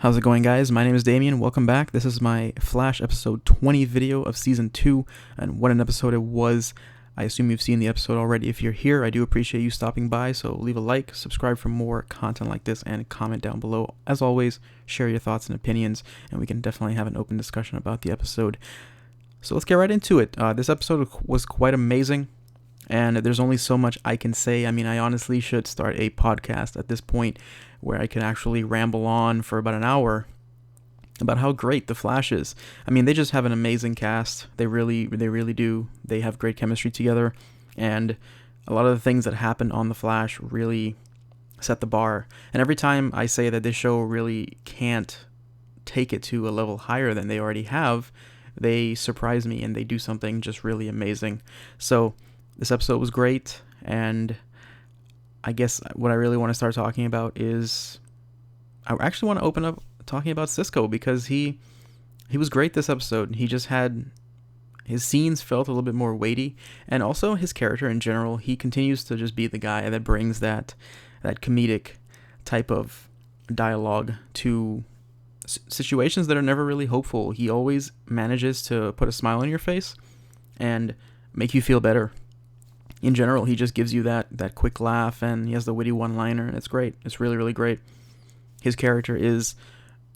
How's it going, guys? My name is Damien. Welcome back. This is my Flash episode 20 video of season 2, and what an episode it was. I assume you've seen the episode already. If you're here, I do appreciate you stopping by, so leave a like, subscribe for more content like this, and comment down below. As always, share your thoughts and opinions, and we can definitely have an open discussion about the episode. So let's get right into it. This episode was quite amazing, and there's only so much I can say. I mean, I honestly should start a podcast at this point where I can actually ramble on for about an hour about how great the Flash is. I mean, they just have an amazing cast. They really do. They have great chemistry together, and a lot of the things that happen on the Flash really set the bar. And every time I say that this show really can't take it to a level higher than they already have, they surprise me and they do something just really amazing. So this episode was great, and I guess what I really want to start talking about is I actually want to open up talking about Cisco, because he was great this episode. He just had his scenes felt a little bit more weighty, and also his character in general. He continues to just be the guy that brings that comedic type of dialogue to situations that are never really hopeful. He always manages to put a smile on your face and make you feel better. In general, he just gives you that quick laugh, and he has the witty one-liner, and it's great. It's really, really great. His character is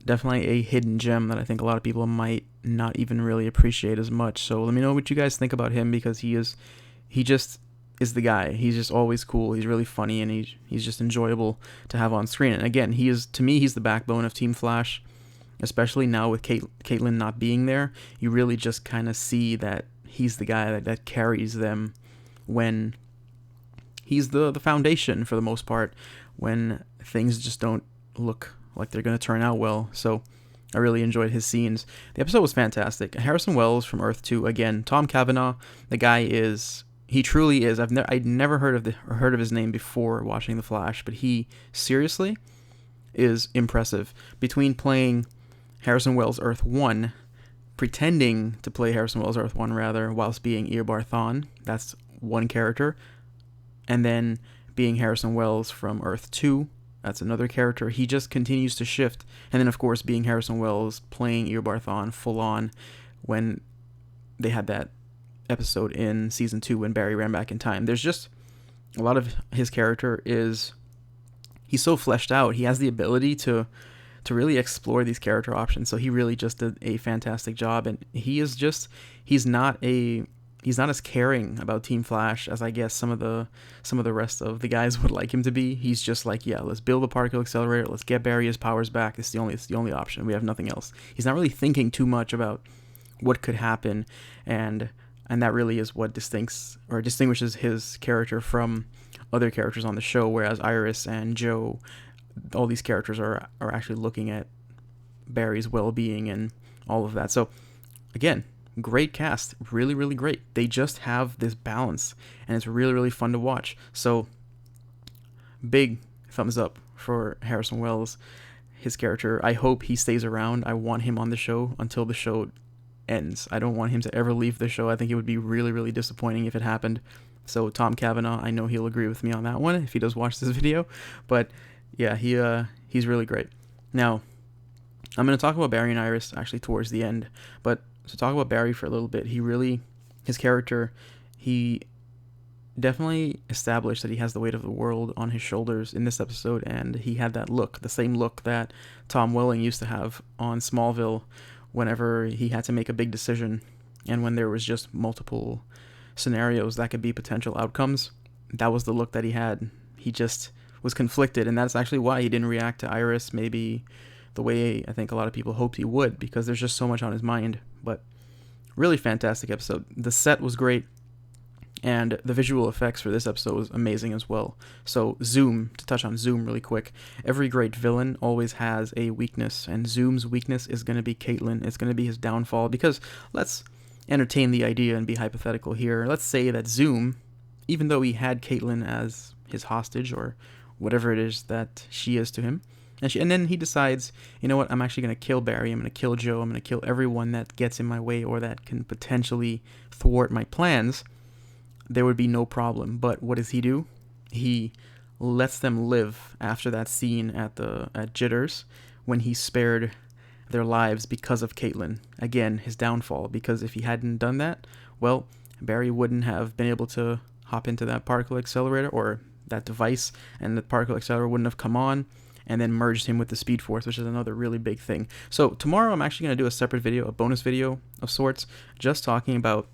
definitely a hidden gem that I think a lot of people might not even really appreciate as much. So let me know what you guys think about him, because he just is the guy. He's just always cool. He's really funny, and he's just enjoyable to have on screen. And again, to me, he's the backbone of Team Flash, especially now with Caitlin not being there. You really just kind of see that he's the guy that carries them when he's the foundation for the most part, when things just don't look like they're going to turn out well. So I really enjoyed his scenes. The episode was fantastic. Harrison Wells from Earth 2, again, Tom Cavanaugh, the guy he truly is. I'd never heard of his name before watching The Flash, but he seriously is impressive. Between playing Harrison Wells Earth 1, pretending to play Harrison Wells Earth 1 rather, whilst being Eobard Thawne, that's one character, and then being Harrison Wells from Earth 2, that's another character. He just continues to shift. And then, of course, being Harrison Wells playing Eobard Thawne full on, when they had that episode in season 2 when Barry ran back in time. There's just a lot of his character he's so fleshed out. He has the ability to really explore these character options. So he really just did a fantastic job, and he's not as caring about Team Flash as I guess some of the rest of the guys would like him to be. He's just like, yeah, let's build a particle accelerator, let's get Barry his powers back. It's the only option. We have nothing else. He's not really thinking too much about what could happen, and that really is what distinguishes his character from other characters on the show. Whereas Iris and Joe, all these characters are actually looking at Barry's well-being and all of that. So again, great cast, really, really great. They just have this balance, and it's really, really fun to watch. So big thumbs up for Harrison Wells, his character. I hope he stays around. I want him on the show until the show ends. I don't want him to ever leave the show. I think it would be really, really disappointing if it happened. So Tom Cavanaugh, I know he'll agree with me on that one if he does watch this video. But yeah, he's really great. Now, I'm going to talk about Barry and Iris actually towards the end, but to talk about Barry for a little bit, his character, he definitely established that he has the weight of the world on his shoulders in this episode, and he had that look, the same look that Tom Welling used to have on Smallville whenever he had to make a big decision, and when there was just multiple scenarios that could be potential outcomes. That was the look that he had. He just was conflicted, and that's actually why he didn't react to Iris maybe the way I think a lot of people hoped he would, because there's just so much on his mind. But really fantastic episode. The set was great, and the visual effects for this episode was amazing as well. So to touch on Zoom really quick, every great villain always has a weakness, and Zoom's weakness is going to be Caitlin. It's going to be his downfall, because let's entertain the idea and be hypothetical here. Let's say that Zoom, even though he had Caitlin as his hostage, or whatever it is that she is to him, and then he decides, you know what, I'm actually going to kill Barry, I'm going to kill Joe, I'm going to kill everyone that gets in my way or that can potentially thwart my plans, there would be no problem. But what does he do? He lets them live after that scene at Jitters, when he spared their lives because of Caitlyn. Again, his downfall, because if he hadn't done that, well, Barry wouldn't have been able to hop into that particle accelerator or that device, and the particle accelerator wouldn't have come on and then merged him with the Speed Force, which is another really big thing. So tomorrow I'm actually going to do a separate video, a bonus video of sorts, just talking about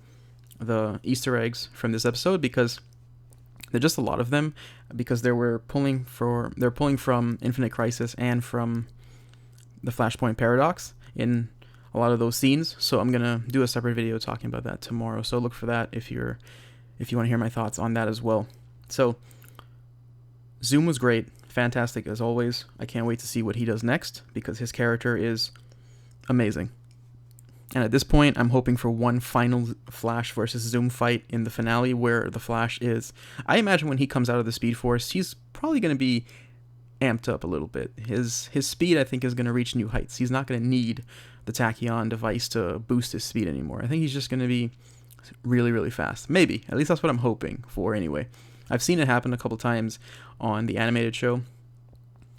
the Easter eggs from this episode, because there's just a lot of them, because they're pulling from Infinite Crisis and from the Flashpoint Paradox in a lot of those scenes. So I'm gonna do a separate video talking about that tomorrow, so look for that if you want to hear my thoughts on that as well. So Zoom was great, fantastic as always. I can't wait to see what he does next, because his character is amazing. And at this point, I'm hoping for one final Flash versus Zoom fight in the finale, where the Flash is... I imagine when he comes out of the Speed Force, he's probably going to be amped up a little bit. His speed, I think, is going to reach new heights. He's not going to need the tachyon device to boost his speed anymore. I think he's just going to be really, really fast. Maybe. At least that's what I'm hoping for anyway. I've seen it happen a couple times on the animated show,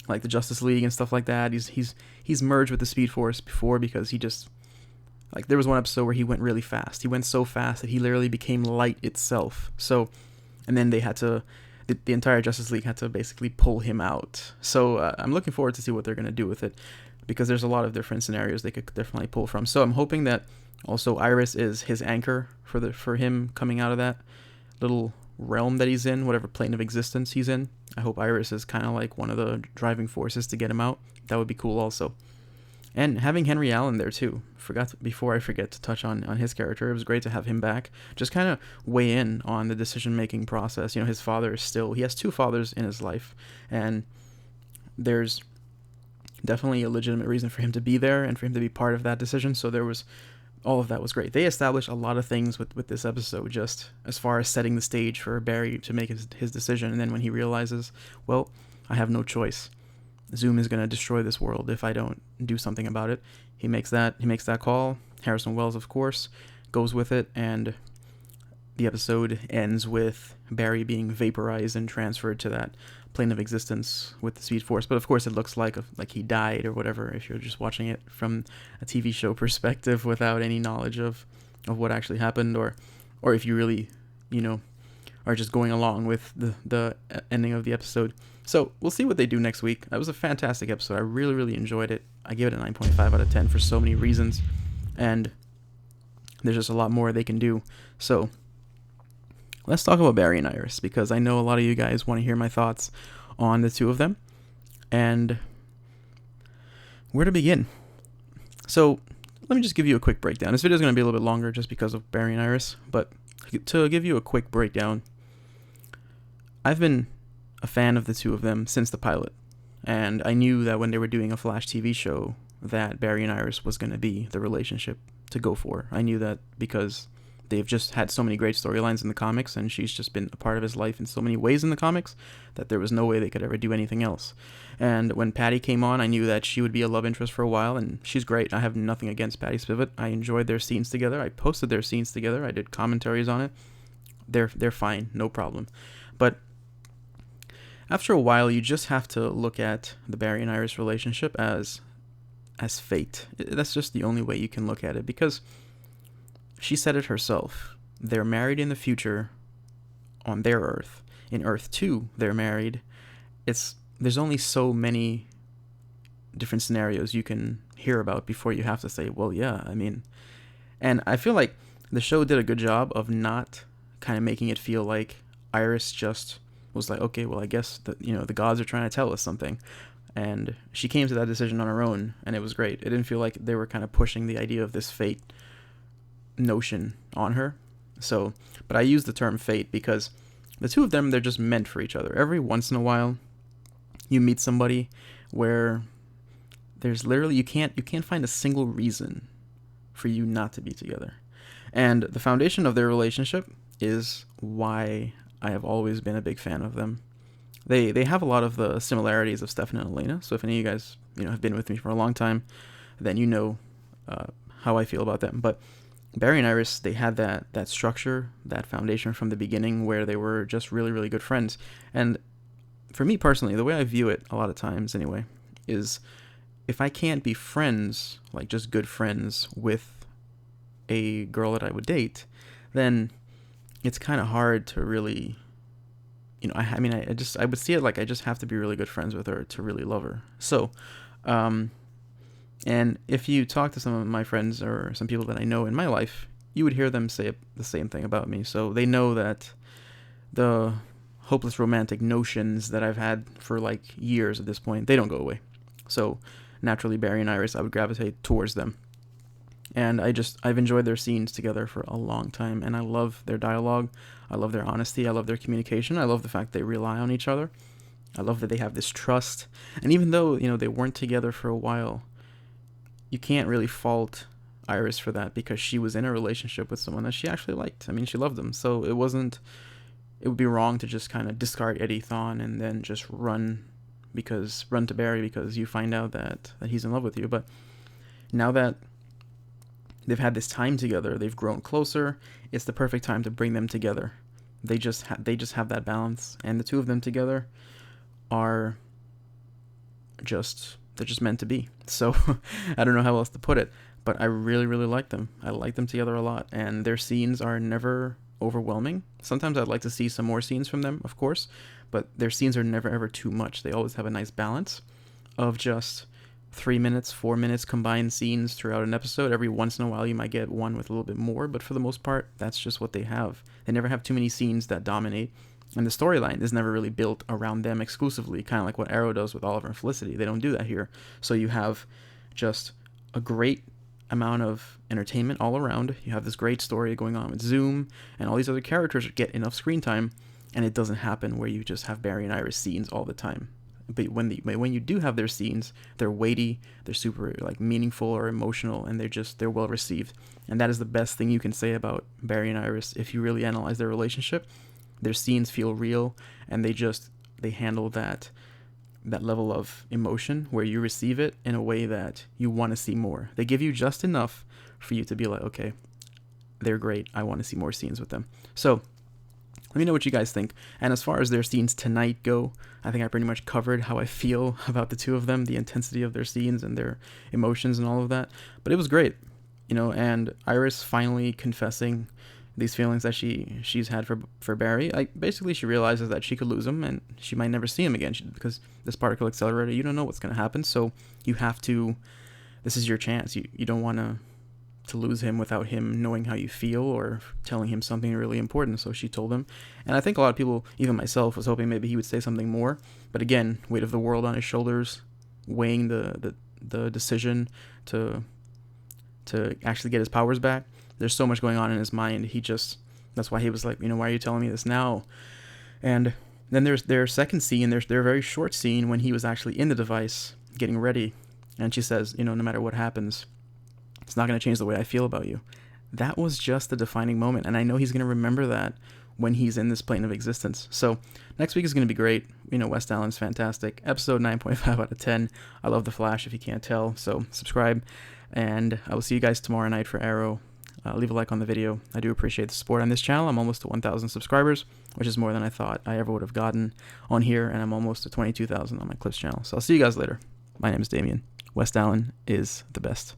like the Justice League and stuff like that. He's merged with the Speed Force before, because he just... Like, there was one episode where he went really fast. He went so fast that he literally became light itself. So, and then they had to... The entire Justice League had to basically pull him out. So I'm looking forward to see what they're going to do with it, because there's a lot of different scenarios they could definitely pull from. So I'm hoping that also Iris is his anchor for him coming out of that little realm that he's in, whatever plane of existence he's in. I hope Iris is kind of like one of the driving forces to get him out. That would be cool also. And having Henry Allen there too. Before I forget to touch on his character, it was great to have him back. Just kind of weigh in on the decision-making process. You know, his father is still... He has two fathers in his life, and there's definitely a legitimate reason for him to be there and for him to be part of that decision. So there was... All of that was great. They established a lot of things with this episode, just as far as setting the stage for Barry to make his decision. And then when he realizes, well, I have no choice. Zoom is going to destroy this world if I don't do something about it. He makes that call. Harrison Wells, of course, goes with it, and the episode ends with Barry being vaporized and transferred to that plane of existence with the Speed Force. But of course, it looks like he died or whatever if you're just watching it from a TV show perspective without any knowledge of what actually happened, or if you really, are just going along with the ending of the episode. So we'll see what they do next week. That was a fantastic episode. I really, really enjoyed it. I give it a 9.5 out of 10 for so many reasons, and there's just a lot more they can do. So let's talk about Barry and Iris, because I know a lot of you guys want to hear my thoughts on the two of them, and where to begin. So let me just give you a quick breakdown. This video is going to be a little bit longer just because of Barry and Iris, but to give you a quick breakdown, I've been a fan of the two of them since the pilot, and I knew that when they were doing a Flash TV show that Barry and Iris was going to be the relationship to go for. I knew that because they've just had so many great storylines in the comics, and she's just been a part of his life in so many ways in the comics that there was no way they could ever do anything else. And when Patty came on, I knew that she would be a love interest for a while, and she's great. I have nothing against Patty Spivot. I enjoyed their scenes together. I posted their scenes together. I did commentaries on it. They're fine, no problem. But after a while, you just have to look at the Barry and Iris relationship as fate. That's just the only way you can look at it, because she said it herself. They're married in the future on their Earth. In Earth 2, they're married. There's only so many different scenarios you can hear about before you have to say, well, yeah, I mean... And I feel like the show did a good job of not kind of making it feel like Iris just was like, okay, well, I guess the gods are trying to tell us something. And she came to that decision on her own, and it was great. It didn't feel like they were kind of pushing the idea of this fate notion on her. So, but I use the term fate because the two of them, they're just meant for each other. Every once in a while, you meet somebody where there's literally, you can't find a single reason for you not to be together. And the foundation of their relationship is why I have always been a big fan of them. They have a lot of the similarities of Stefan and Elena. So if any of you guys have been with me for a long time, then you know how I feel about them. But Barry and Iris, they had that structure, that foundation from the beginning where they were just really, really good friends. And for me personally, the way I view it a lot of times anyway, is if I can't be friends, like just good friends with a girl that I would date, then it's kind of hard to really, I mean, I would see it like I just have to be really good friends with her to really love her. So, and if you talk to some of my friends or some people that I know in my life, you would hear them say the same thing about me. So they know that the hopeless romantic notions that I've had for like years at this point, they don't go away. So naturally, Barry and Iris, I would gravitate towards them. And I've enjoyed their scenes together for a long time, and I love their dialogue. I love their honesty. I love their communication. I love the fact they rely on each other. I love that they have this trust. And even though, they weren't together for a while, you can't really fault Iris for that, because she was in a relationship with someone that she actually liked. I mean, she loved him. So it would be wrong to just kind of discard Eddie Thawne and then just run to Barry because you find out that he's in love with you. But now that they've had this time together, they've grown closer, it's the perfect time to bring them together. They just have that balance, and the two of them together are they're just meant to be. So I don't know how else to put it, but I really, really like them. I like them together a lot, and their scenes are never overwhelming. Sometimes I'd like to see some more scenes from them, of course, but their scenes are never ever too much. They always have a nice balance of just 3 minutes, 4 minutes combined scenes throughout an episode. Every once in a while you might get one with a little bit more, but for the most part, that's just what they have. They never have too many scenes that dominate, and the storyline is never really built around them exclusively, kind of like what Arrow does with Oliver and Felicity. They don't do that here. So you have just a great amount of entertainment all around. You have this great story going on with Zoom, and all these other characters get enough screen time, and it doesn't happen where you just have Barry and Iris scenes all the time. But when you do have their scenes, they're weighty, they're super like meaningful or emotional, and they're well received. And that is the best thing you can say about Barry and Iris if you really analyze their relationship. Their scenes feel real, and they handle that level of emotion where you receive it in a way that you want to see more. They give you just enough for you to be like, okay, they're great, I want to see more scenes with them. So let me know what you guys think. And as far as their scenes tonight go, I think I pretty much covered how I feel about the two of them, the intensity of their scenes and their emotions and all of that. But it was great, and Iris finally confessing these feelings that she's had for Barry. She realizes that she could lose him and she might never see him again, because this particle accelerator, you don't know what's going to happen. So you have to, this is your chance. You don't want to lose him without him knowing how you feel or telling him something really important. So she told him, and I think a lot of people, even myself, was hoping maybe he would say something more. But again, weight of the world on his shoulders, weighing the decision to actually get his powers back. There's so much going on in his mind. That's why he was like, why are you telling me this now? And then there's their second scene, their very short scene when he was actually in the device getting ready, and she says, no matter what happens, it's not going to change the way I feel about you. That was just a defining moment, and I know he's going to remember that when he's in this plane of existence. So next week is going to be great. WestAllen's fantastic. Episode 9.5 out of 10. I love The Flash, if you can't tell. So subscribe, and I will see you guys tomorrow night for Arrow. Leave a like on the video. I do appreciate the support on this channel. I'm almost to 1,000 subscribers, which is more than I thought I ever would have gotten on here, and I'm almost to 22,000 on my Clips channel. So I'll see you guys later. My name is Damien. WestAllen is the best.